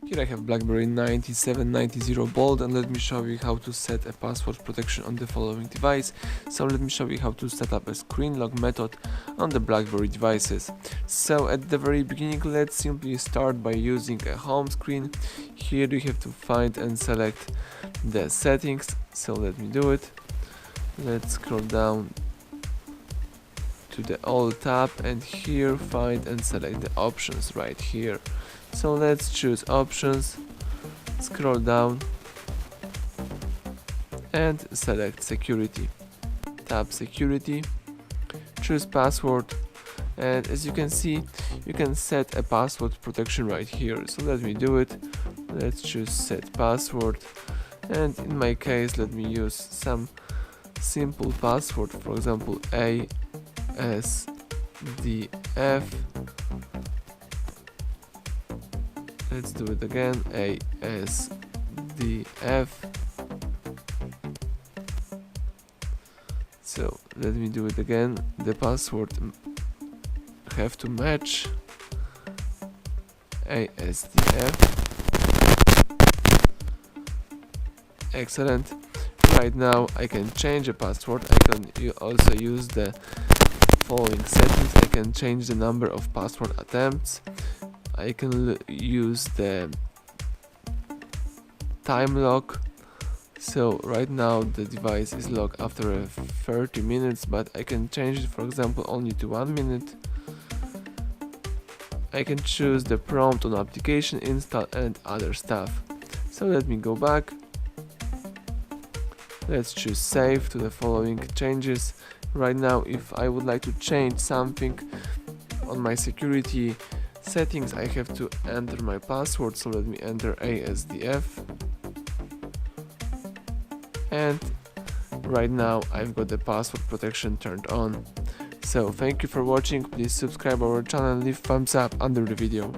Here I have BlackBerry 9790 bold, and let me show you how to set a password protection on the following device. So let me show you how to set up a screen lock method on the BlackBerry devices. So at the very beginning, let's simply start by using a home screen. Here you have to find and select the settings, so let me do it. Let's scroll down to the all tab, and here find and select the options right here. So let's choose options, scroll down and select security. Tap security, choose password, and as you can see, you can set a password protection right here. So let me do it. Let's choose set password, and in my case let me use some simple password, for example ASDF. Let's do it again, ASDF. So let me do it again. The password have to match ASDF. Excellent. Right now I can change the password. I can also use the following settings. I can change the number of password attempts. I can use the time lock. So right now the device is locked after 30 minutes, but I can change it, for example, only to 1 minute. I can choose the prompt on application install and other stuff. So let me go back. Let's choose save to the following changes. Right now, if I would like to change something on my security settings, I have to enter my password, so let me enter ASDF, and right now I've got the password protection turned on. So thank you for watching. Please subscribe our channel and leave thumbs up under the video.